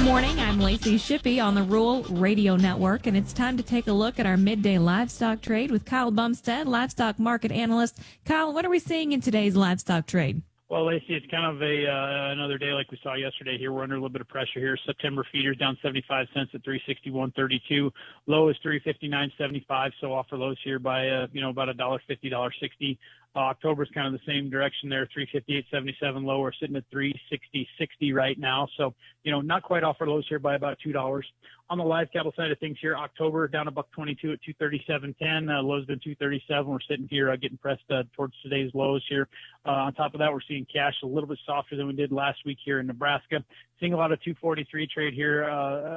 Morning, I'm Lacey Shippey on the Rural Radio Network, and it's time to take a look at our midday livestock trade with Kyle Bumsted, livestock market analyst. Kyle, what are we seeing in today's livestock trade? Well, Lacey, it's kind of another day like we saw yesterday here. We're under a little bit of pressure here. September feeders down 75 cents at 361.32. Low is 359.75, so offer lows here by about $1.50, $1.60. October's kind of the same direction there, 358.77 low. We're sitting at 360.60 right now. So, not quite off our lows here by about $2. On the live cattle side of things here, October down $1.22 at 237.10. Lows been 237. We're sitting here getting pressed towards today's lows here. On top of that, we're seeing cash a little bit softer than we did last week here in Nebraska. Seeing a lot of 243 trade here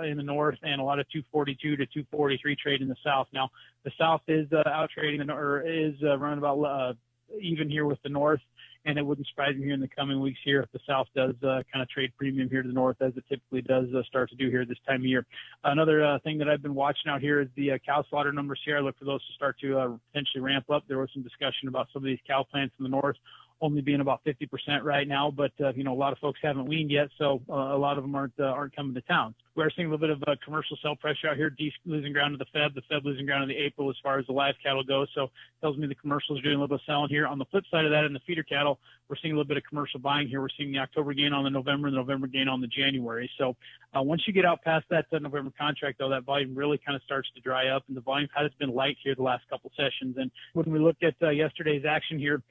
in the north and a lot of 242 to 243 trade in the south. Now, the south is out trading is running about even here with the north, and it wouldn't surprise me here in the coming weeks here if the south does kind of trade premium here to the north, as it typically does start to do here this time of year. Another thing that I've been watching out here is the cow slaughter numbers here. I look for those to start to potentially ramp up. There was some discussion about some of these cow plants in the north only being about 50% right now, but a lot of folks haven't weaned yet, so a lot of them aren't coming to town. We're seeing a little bit of commercial sell pressure out here. Dees losing ground to the Fed losing ground to the April as far as the live cattle go, so tells me the commercials are doing a little bit of selling here. On the flip side of that, in the feeder cattle, we're seeing a little bit of commercial buying here. We're seeing the October gain on the November and the November gain on the January. So once you get out past that November contract, though, that volume really kind of starts to dry up, and the volume has been light here the last couple sessions. And when we look at yesterday's action here,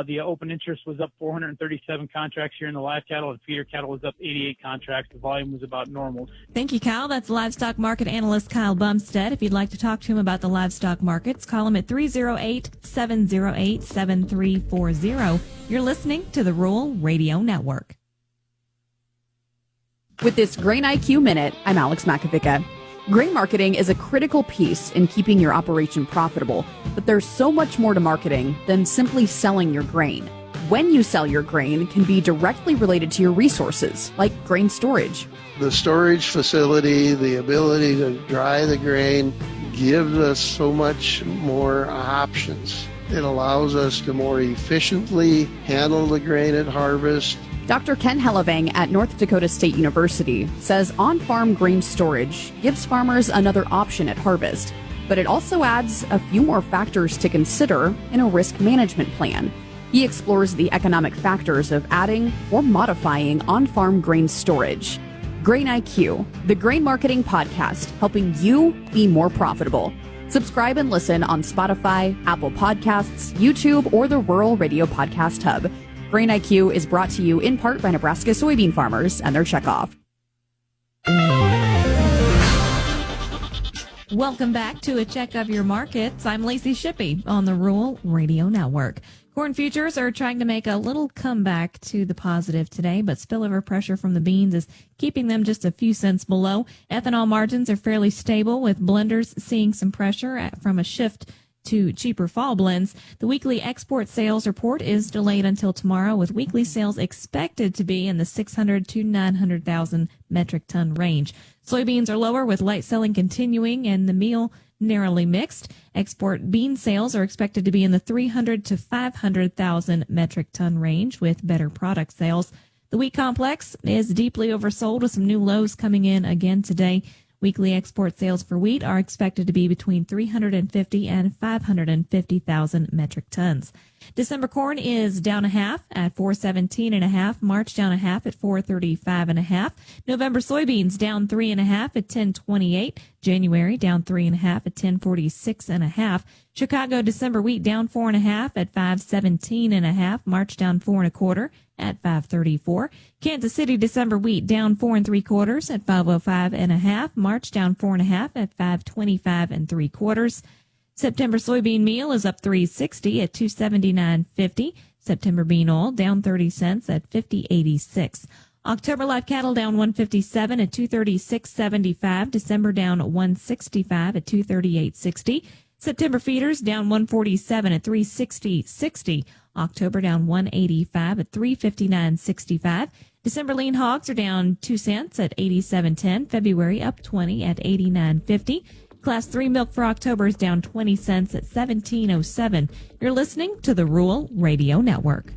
the open interest was up 437 contracts here in the live cattle, and feeder cattle was up 88 contracts. The volume was about normal. Thank you, Kyle. That's livestock market analyst Kyle Bumsted. If you'd like to talk to him about the livestock markets, call him at 308-708-7340. You're listening to the Rural Radio Network. With this Grain IQ Minute, I'm Alex Makovica. Grain marketing is a critical piece in keeping your operation profitable, but there's so much more to marketing than simply selling your grain. When you sell your grain can be directly related to your resources, like grain storage. The storage facility, the ability to dry the grain, gives us so much more options. It allows us to more efficiently handle the grain at harvest. Dr. Ken Hellevang at North Dakota State University says on-farm grain storage gives farmers another option at harvest, but it also adds a few more factors to consider in a risk management plan. He explores the economic factors of adding or modifying on-farm grain storage. Grain IQ, the grain marketing podcast, helping you be more profitable. Subscribe and listen on Spotify, Apple Podcasts, YouTube, or the Rural Radio Podcast Hub. Grain IQ is brought to you in part by Nebraska soybean farmers and their checkoff. Welcome back to a check of your markets. I'm Lacey Shippey on the Rural Radio Network. Corn futures are trying to make a little comeback to the positive today, but spillover pressure from the beans is keeping them just a few cents below. Ethanol margins are fairly stable, with blenders seeing some pressure from a shift to cheaper fall blends. The weekly export sales report is delayed until tomorrow, with weekly sales expected to be in the 600 to 900,000 metric ton range. Soybeans are lower, with light selling continuing and the meal narrowly mixed. Export bean sales are expected to be in the 300 to 500,000 metric ton range, with better product sales. The wheat complex is deeply oversold, with some new lows coming in again today. Weekly export sales for wheat are expected to be between 350 and 550,000 metric tons. December corn is down a half at 417.5. March down a half at 435.5. November soybeans down 3.5 at 1028. January down 3.5 at 1046.5. Chicago December wheat down 4.5 at 517.5. March down 4.25 at 534. Kansas City December wheat down 4 3/4 at 505.5. March down 4.5 at 525 3/4. September soybean meal is up 360 at 279.50. September bean oil down 30 cents at 50.86. October live cattle down 157 at 236.75. December down 165 at 238.60. September feeders down 147 at 360.60. October down 185 at 359.65. December lean hogs are down 2 cents at 87.10. February up 20 at 89.50. Class 3 milk for October is down 20 cents at 17.07. You're listening to the Rural Radio Network.